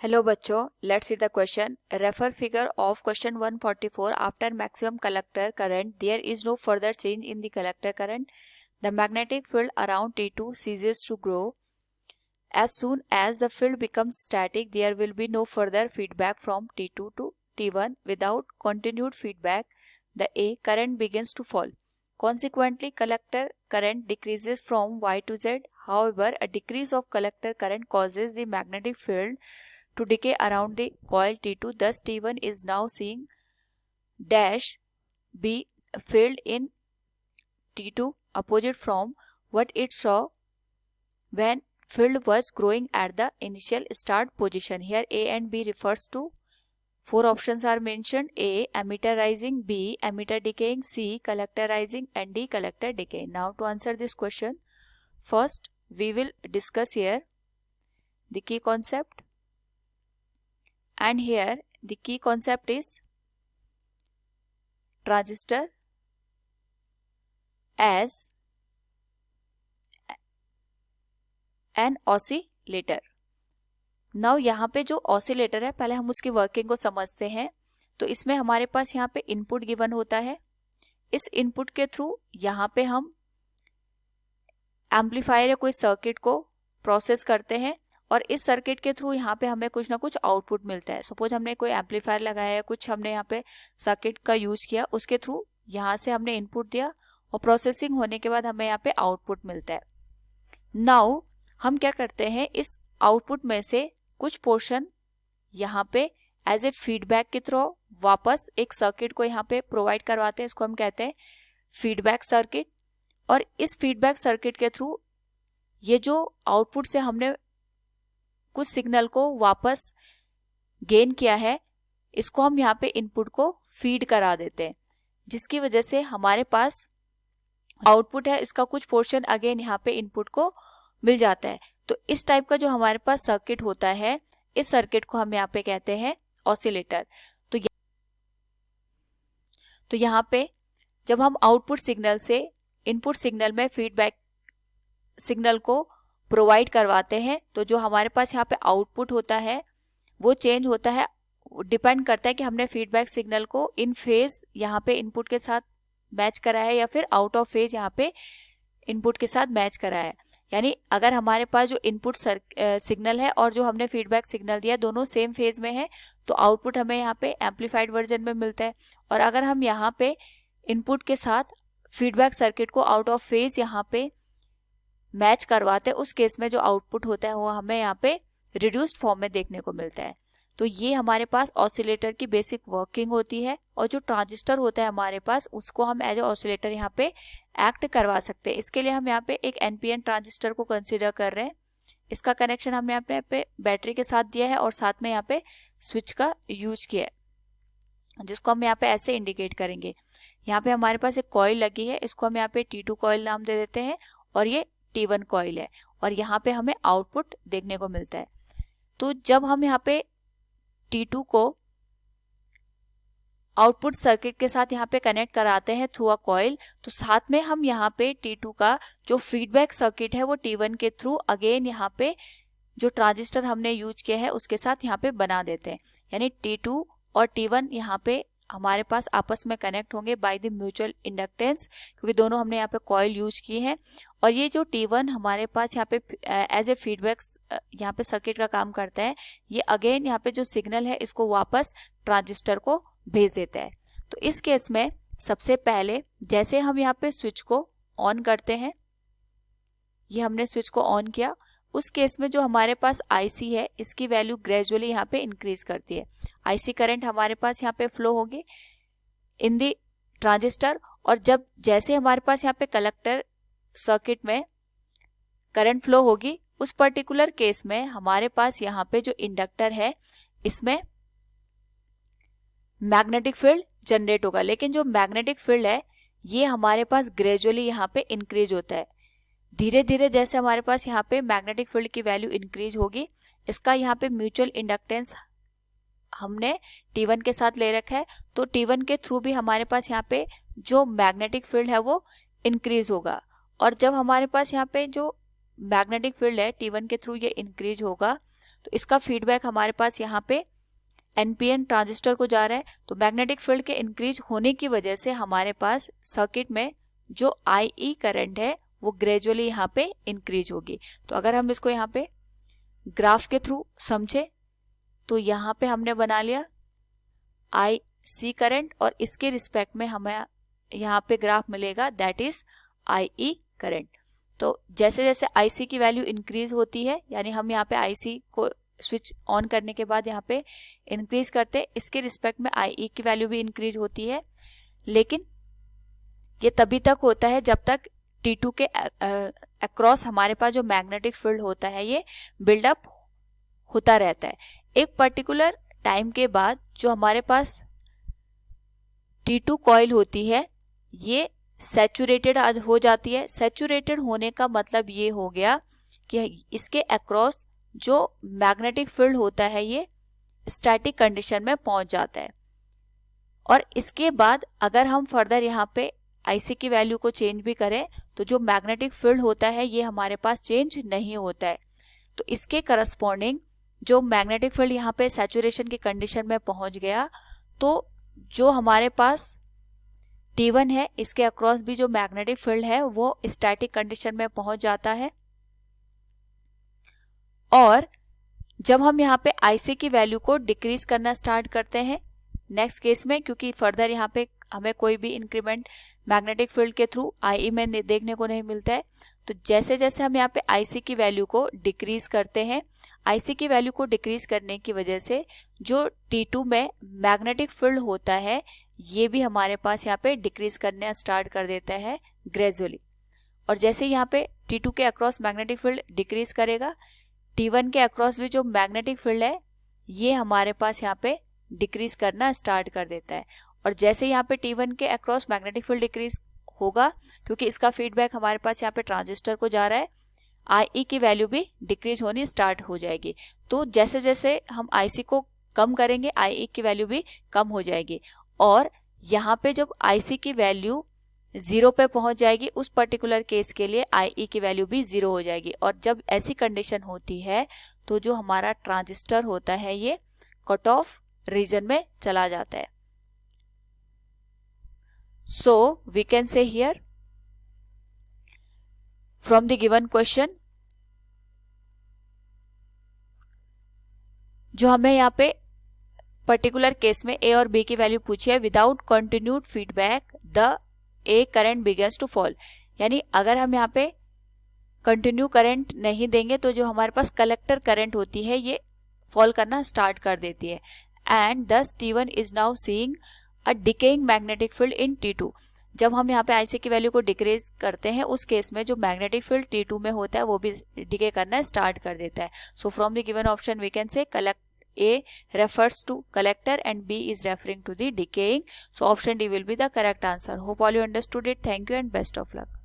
Hello बच्चों, let's see the question. Refer figure of question 144. After maximum collector current there is no further change in the collector current. The magnetic field around T2 ceases to grow. As soon as the field becomes static, there will be no further feedback from T2 to T1. Without continued feedback, the A current begins to fall. Consequently, collector current decreases from Y to Z. However, a decrease of collector current causes the magnetic field to decay around the coil T2. Thus, T1 is now seeing dash be filled in T2 opposite from what it saw when field was growing at the initial start position. Here A and B refers to four options are mentioned: A emitter rising, B emitter decaying, C collector rising, and D collector decaying. Now to answer this question, first we will discuss here the key concept. And here the key concept is transistor as an oscillator. Now यहाँ पे जो oscillator है, पहले हम उसकी working को समझते हैं. तो इसमें हमारे पास यहाँ पे इनपुट गिवन होता है. इस इनपुट के थ्रू यहाँ पे हम एम्पलीफायर या कोई सर्किट को प्रोसेस करते हैं और इस सर्किट के थ्रू यहाँ पे हमें कुछ ना कुछ आउटपुट मिलता है. सपोज हमने कोई एम्पलीफायर लगाया है, कुछ हमने यहाँ पे सर्किट का यूज किया, उसके थ्रू यहाँ से हमने इनपुट दिया और प्रोसेसिंग होने के बाद हमें यहाँ पे आउटपुट मिलता है. नाउ हम क्या करते हैं, इस आउटपुट में से कुछ पोर्शन यहाँ पे एज ए फीडबैक के थ्रू वापस एक सर्किट को यहाँ पे प्रोवाइड करवाते हैं. इसको हम कहते हैं फीडबैक सर्किट. और इस फीडबैक सर्किट के थ्रू ये जो आउटपुट से हमने कुछ सिग्नल को वापस गेन किया है, इसको हम यहाँ पे इनपुट को फीड करा देते हैं, जिसकी वजह से हमारे पास आउटपुट है, इसका कुछ पोर्शन अगेन यहाँ पे इनपुट को मिल जाता है. तो इस टाइप का जो हमारे पास सर्किट होता है, इस सर्किट को हम यहाँ पे कहते हैं ऑसिलेटर. तो यहाँ पे जब हम आउटपुट सिग्नल से इनपुट सिग्नल में फीडबैक सिग्नल को प्रोवाइड करवाते हैं, तो जो हमारे पास यहाँ पे आउटपुट होता है वो चेंज होता है. डिपेंड करता है कि हमने फीडबैक सिग्नल को इन फेज यहाँ पे इनपुट के साथ मैच करा है या फिर आउट ऑफ फेज यहाँ पे इनपुट के साथ मैच करा है. यानी अगर हमारे पास जो इनपुट सिग्नल है और जो हमने फीडबैक सिग्नल दिया दोनों सेम फेज में है, तो आउटपुट हमें यहाँ पे एम्पलीफाइड वर्जन में मिलता है. और अगर हम यहाँ पे इनपुट के साथ फीडबैक सर्किट को आउट ऑफ फेज यहाँ पे मैच करवाते हैं, उस केस में जो आउटपुट होता है वो हमें यहाँ पे रिड्यूस्ड फॉर्म में देखने को मिलता है. तो ये हमारे पास ऑसिलेटर की बेसिक वर्किंग होती है. और जो ट्रांजिस्टर होता है हमारे पास, उसको हम एज ए ऑसिलेटर यहाँ पे एक्ट करवा सकते हैं. इसके लिए हम यहाँ पे एक NPN ट्रांजिस्टर को कंसिडर कर रहे हैं. इसका कनेक्शन हमने यहाँ पे बैटरी के साथ दिया है और साथ में यहाँ पे स्विच का यूज किया है, जिसको हम यहाँ पे ऐसे इंडिकेट करेंगे. यहाँ पे हमारे पास एक कॉइल लगी है, इसको हम यहाँ पे T2 कॉइल नाम दे देते हैं और ये T1 कॉइल है. और यहाँ पे हमें आउटपुट देखने को मिलता है. तो जब हम यहाँ पे T2 को आउटपुट सर्किट के साथ यहाँ पे कनेक्ट कराते हैं थ्रू अ कॉइल, तो साथ में हम यहाँ पे T2 का जो फीडबैक सर्किट है वो T1 के थ्रू अगेन यहाँ पे जो ट्रांजिस्टर हमने यूज किया है उसके साथ यहाँ पे बना देते हैं. यानी T2 और T1 यहाँ पे हमारे पास आपस में कनेक्ट होंगे बाय द म्यूचुअल इंडक्टेंस, क्योंकि दोनों हमने यहाँ पे कॉइल यूज की है. और ये जो T1 हमारे पास यहाँ पे एज ए फीडबैक यहाँ पे सर्किट का काम करता है, ये अगेन यहाँ पे जो सिग्नल है इसको वापस ट्रांजिस्टर को भेज देता है. तो इस केस में सबसे पहले जैसे हम यहाँ पे स्विच को ऑन करते हैं, ये हमने स्विच को ऑन किया, उस केस में जो हमारे पास IC है इसकी वैल्यू ग्रेजुअली यहाँ पे इंक्रीज करती है. IC करंट हमारे पास यहाँ पे फ्लो होगी इन दी ट्रांजिस्टर. और जब जैसे हमारे पास यहाँ पे कलेक्टर सर्किट में करंट फ्लो होगी, उस पर्टिकुलर केस में हमारे पास यहाँ पे जो इंडक्टर है इसमें मैग्नेटिक फील्ड जनरेट होगा. लेकिन जो मैग्नेटिक फील्ड है ये हमारे पास ग्रेजुअली यहाँ पे इंक्रीज होता है. धीरे धीरे जैसे हमारे पास यहाँ पे मैग्नेटिक फील्ड की वैल्यू इंक्रीज होगी, इसका यहाँ पे म्यूचुअल इंडक्टेंस हमने T1 के साथ ले रखा है, तो T1 के थ्रू भी हमारे पास यहाँ पे जो मैग्नेटिक फील्ड है वो इंक्रीज होगा. और जब हमारे पास यहाँ पे जो मैग्नेटिक फील्ड है T1 के थ्रू ये इंक्रीज होगा, तो इसका फीडबैक हमारे पास यहाँ पे NPN ट्रांजिस्टर को जा रहा है। तो मैग्नेटिक फील्ड के इंक्रीज होने की वजह से हमारे पास सर्किट में जो IE करंट है वो ग्रेजुअली यहाँ पे इंक्रीज होगी। तो अगर हम इसको यहाँ पे ग्राफ के थ्रू समझे तो यहाँ पे हमने बना लिया IC करंट और इसके रिस्पेक्ट में हमें यहाँ पे ग्राफ मिलेगा दैट इज IE करंट। तो जैसे जैसे IC की वैल्यू इंक्रीज होती है, यानी हम यहाँ पे IC को स्विच ऑन करने के बाद यहाँ पे इंक्रीज करते, इसके रिस्पेक्ट में IE की वैल्यू भी इंक्रीज होती है। लेकिन ये तभी तक होता है जब तक T2 के अक्रॉस हमारे पास जो मैग्नेटिक फील्ड होता है ये बिल्डअप होता रहता है। एक पर्टिकुलर टाइम के बाद जो हमारे पास T2 कॉइल होती है ये सैचुरेटेड हो जाती है। सैचुरेटेड होने का मतलब ये हो गया कि इसके अक्रॉस जो मैग्नेटिक फील्ड होता है ये स्टैटिक कंडीशन में पहुंच जाता है। और इसके बाद अगर हम फर्दर यहाँ पे IC की वैल्यू को चेंज भी करें तो जो मैग्नेटिक फील्ड होता है ये हमारे पास चेंज नहीं होता है। तो इसके करस्पॉन्डिंग जो मैग्नेटिक फील्ड यहाँ पे सैचुरेशन की कंडीशन में पहुंच गया, तो जो हमारे पास T1 है इसके अक्रॉस भी जो मैग्नेटिक फील्ड है वो स्टैटिक कंडीशन में पहुंच जाता है। और जब हम यहाँ पे IC की वैल्यू को डिक्रीज करना स्टार्ट करते हैं नेक्स्ट केस में, क्योंकि फर्दर यहाँ पे हमें कोई भी इंक्रीमेंट मैग्नेटिक फील्ड के थ्रू IE में देखने को नहीं मिलता है, तो जैसे जैसे हम यहाँ पे IC की वैल्यू को डिक्रीज करते हैं, IC की वैल्यू को डिक्रीज करने की वजह से जो T2 में मैग्नेटिक फील्ड होता है ये भी हमारे पास यहाँ पे डिक्रीज करना स्टार्ट कर देता है ग्रेजुअली। और जैसे यहाँ पे T2 के अक्रॉस मैग्नेटिक फील्ड डिक्रीज करेगा, T1 के अक्रॉस भी जो मैग्नेटिक फील्ड है ये हमारे पास यहाँ पे डिक्रीज करना स्टार्ट कर देता है। और जैसे यहाँ पे T1 के अक्रॉस मैग्नेटिक फील्ड डिक्रीज होगा, क्योंकि इसका फीडबैक हमारे पास यहाँ पे ट्रांजिस्टर को जा रहा है, IE की वैल्यू भी डिक्रीज होनी स्टार्ट हो जाएगी। तो जैसे जैसे हम IC को कम करेंगे IE की वैल्यू भी कम हो जाएगी। और यहाँ पे जब IC की वैल्यू 0 पे पहुंच जाएगी उस पर्टिकुलर केस के लिए IE की वैल्यू भी 0 हो जाएगी। और जब ऐसी कंडीशन होती है तो जो हमारा ट्रांजिस्टर होता है ये कट ऑफ रीजन में चला जाता है। So we can say here from the given question, जो हमें यहाँ पे पर्टिकुलर केस में A और B की वैल्यू पूछी है, without continued feedback the A current begins to fall. यानी अगर हम यहाँ पे कंटिन्यू करंट नहीं देंगे तो जो हमारे पास कलेक्टर करंट होती है ये फॉल करना स्टार्ट कर देती है। एंड दस T1 is now seeing a decaying magnetic field in T2। जब हम यहाँ पे IC की वैल्यू को डिक्रीज करते हैं उस केस में जो मैग्नेटिक फील्ड T2 में होता है वो भी डिके करना स्टार्ट कर देता है। So from the given option we can say A refers to collector and B is referring to the decaying. So option D will be the correct answer. Hope all you understood it. Thank you and best of luck.